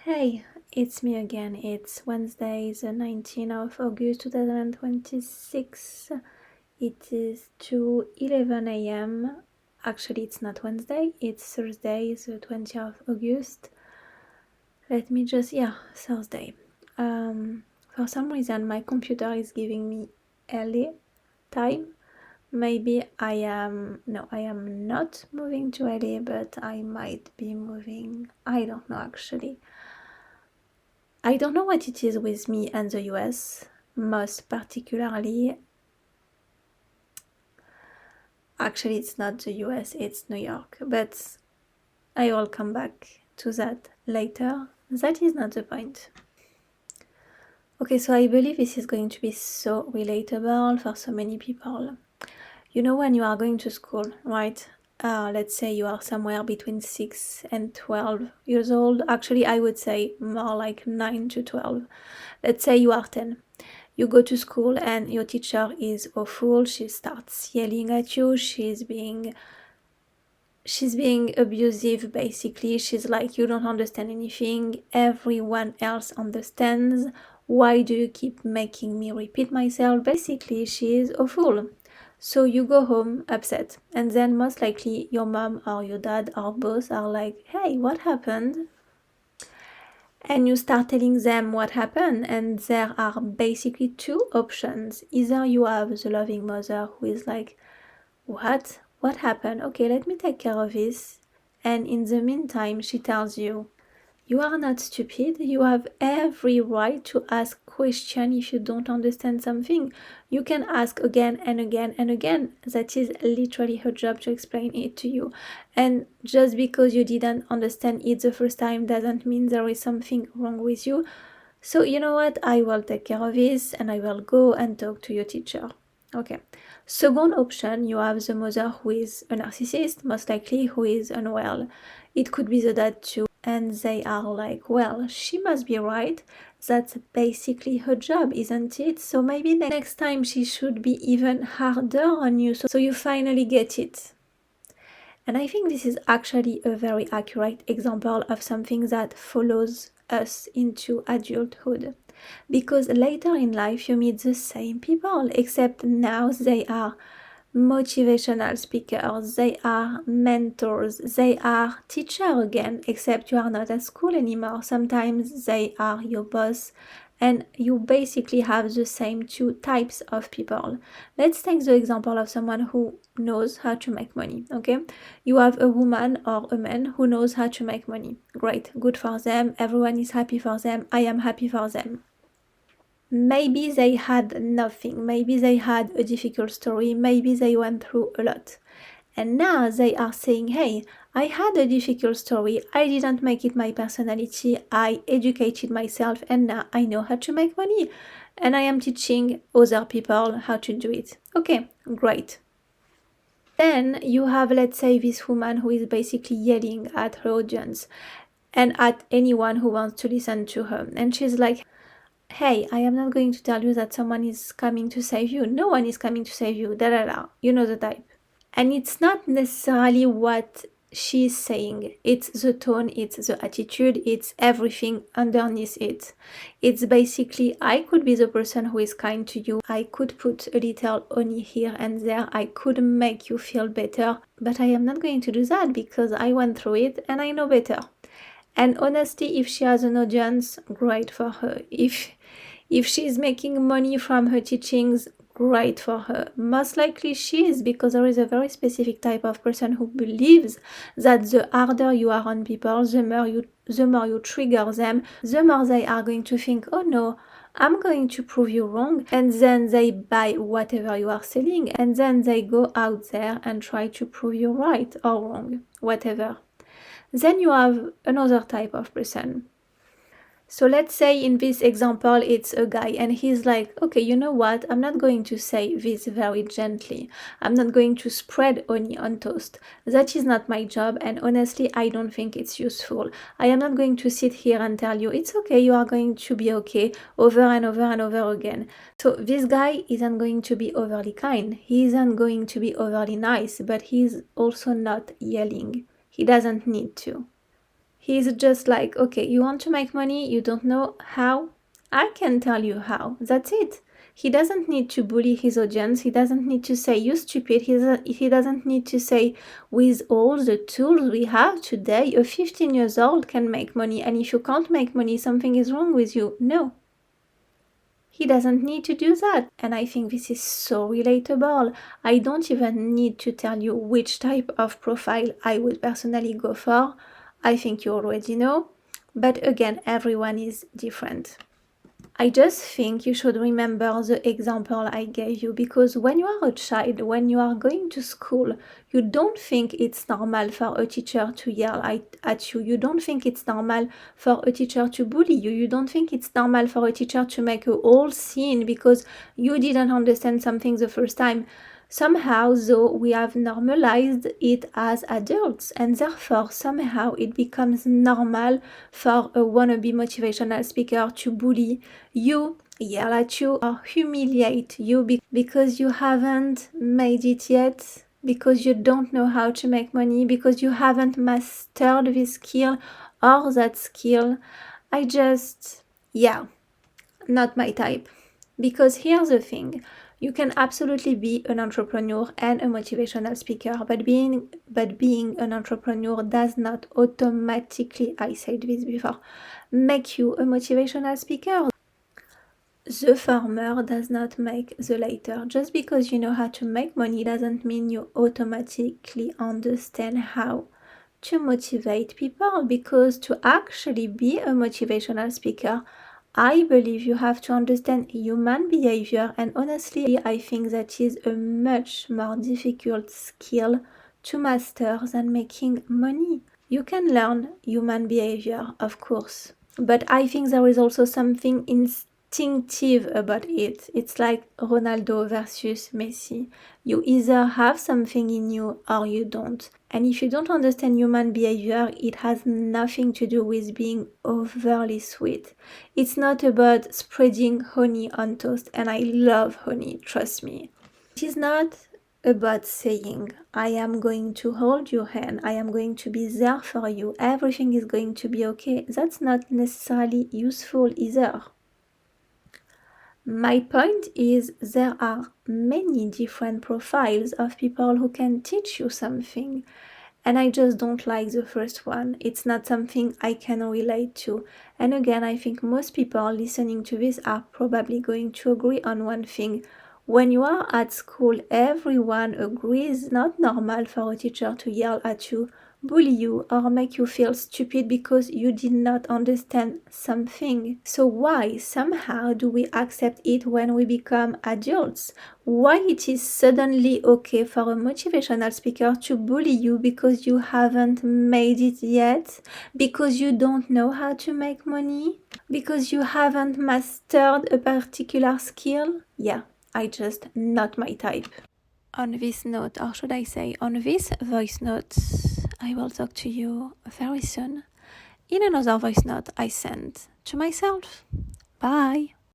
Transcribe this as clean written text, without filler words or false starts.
Hey, it's me again. It's Wednesday, the 19th of August 2026. It is 2:11 a.m. Actually, it's not Wednesday, it's Thursday, the 20th of August. Let me just, Thursday. For some reason, my computer is giving me LA time. Maybe I am not moving to LA, but I might be moving. I don't know actually. I don't know what it is with me and the US, most particularly. Actually, it's not the US, it's New York, but I will come back to that later. That is not the point. Okay, so I believe this is going to be so relatable for so many people. You know, when you are going to school, right? Let's say you are somewhere between 6 and 12 years old. Actually, I would say more like 9 to 12. Let's say you are 10. You go to school and your teacher is awful. She starts yelling at you. She's being abusive, basically. She's like, you don't understand anything. Everyone else understands. Why do you keep making me repeat myself? Basically, she is awful. So you go home upset, and then most likely your mom or your dad or both are like, hey, what happened? And you start telling them what happened, and there are basically two options. Either you have the loving mother who is like, what happened? Okay, let me take care of this. And in the meantime, she tells you, you are not stupid. You have every right to ask questions if you don't understand something. You can ask again and again and again. That is literally her job, to explain it to you. And just because you didn't understand it the first time doesn't mean there is something wrong with you. So you know what? I will take care of this and I will go and talk to your teacher. Okay. Second option, you have the mother who is a narcissist, most likely who is unwell. It could be the dad too. And they are like, well, she must be right. That's basically her job, isn't it? So maybe next time she should be even harder on you so you finally get it. And I think this is actually a very accurate example of something that follows us into adulthood. Because later in life you meet the same people, except now they are motivational speakers, they are mentors, they are teachers again, except you are not at school anymore. Sometimes they are your boss, and you basically have the same two types of people. Let's take the example of someone who knows how to make money, okay? You have a woman or a man who knows how to make money. Great, good for them, everyone is happy for them, I am happy for them. Maybe they had nothing, maybe they had a difficult story, maybe they went through a lot. And now they are saying, hey, I had a difficult story, I didn't make it my personality, I educated myself, and now I know how to make money. And I am teaching other people how to do it. Okay, great. Then you have, let's say, this woman who is basically yelling at her audience and at anyone who wants to listen to her. And she's like, hey, I am not going to tell you that someone is coming to save you. No one is coming to save you. Da da da. You know the type. And it's not necessarily what she's saying. It's the tone, it's the attitude, it's everything underneath it. It's basically, I could be the person who is kind to you. I could put a little honey here and there. I could make you feel better. But I am not going to do that because I went through it and I know better. And honestly, if she has an audience, great for her. If she's making money from her teachings, great for her. Most likely she is, because there is a very specific type of person who believes that the harder you are on people, the more you trigger them, the more they are going to think, oh no, I'm going to prove you wrong. And then they buy whatever you are selling, and then they go out there and try to prove you right or wrong, whatever. Then you have another type of person. So let's say in this example, it's a guy and he's like, okay, you know what? I'm not going to say this very gently. I'm not going to spread honey on toast. That is not my job. And honestly, I don't think it's useful. I am not going to sit here and tell you, it's okay, you are going to be okay, over and over and over again. So this guy isn't going to be overly kind. He isn't going to be overly nice, but he's also not yelling. He doesn't need to. He's just like, okay, you want to make money, you don't know how? I can tell you how. That's it. He doesn't need to bully his audience. He doesn't need to say, you stupid. He doesn't need to say, with all the tools we have today, a 15 years old can make money. And if you can't make money, something is wrong with you. No. He doesn't need to do that. And I think this is so relatable. I don't even need to tell you which type of profile I would personally go for. I think you already know. But again, everyone is different. I just think you should remember the example I gave you, because when you are a child, when you are going to school, you don't think it's normal for a teacher to yell at you. You don't think it's normal for a teacher to bully you. You don't think it's normal for a teacher to make a whole scene because you didn't understand something the first time. Somehow, though, we have normalized it as adults, and therefore somehow it becomes normal for a wannabe motivational speaker to bully you, yell at you, or humiliate you because you haven't made it yet, because you don't know how to make money, because you haven't mastered this skill or that skill. Not my type. Because here's the thing, you can absolutely be an entrepreneur and a motivational speaker, but being an entrepreneur does not automatically, I said this before, make you a motivational speaker. The former does not make the latter. Just because you know how to make money doesn't mean you automatically understand how to motivate people, because to actually be a motivational speaker, I believe you have to understand human behavior, and honestly, I think that is a much more difficult skill to master than making money. You can learn human behavior, of course, but I think there is also something instinctive about it. It's like Ronaldo versus Messi. You either have something in you or you don't. And if you don't understand human behavior, it has nothing to do with being overly sweet. It's not about spreading honey on toast, and I love honey, trust me. It is not about saying, I am going to hold your hand, I am going to be there for you, everything is going to be okay. That's not necessarily useful either. My point is, there are many different profiles of people who can teach you something, and I just don't like the first one. It's not something I can relate to. And again, I think most people listening to this are probably going to agree on one thing. When you are at school, everyone agrees it's not normal for a teacher to yell at you, bully you, or make you feel stupid because you did not understand something. So why somehow do we accept it when we become adults? Why it is suddenly okay for a motivational speaker to bully you because you haven't made it yet? Because you don't know how to make money? Because you haven't mastered a particular skill? Yeah, not my type. On this note, or should I say on this voice note, I will talk to you very soon in another voice note I sent to myself. Bye!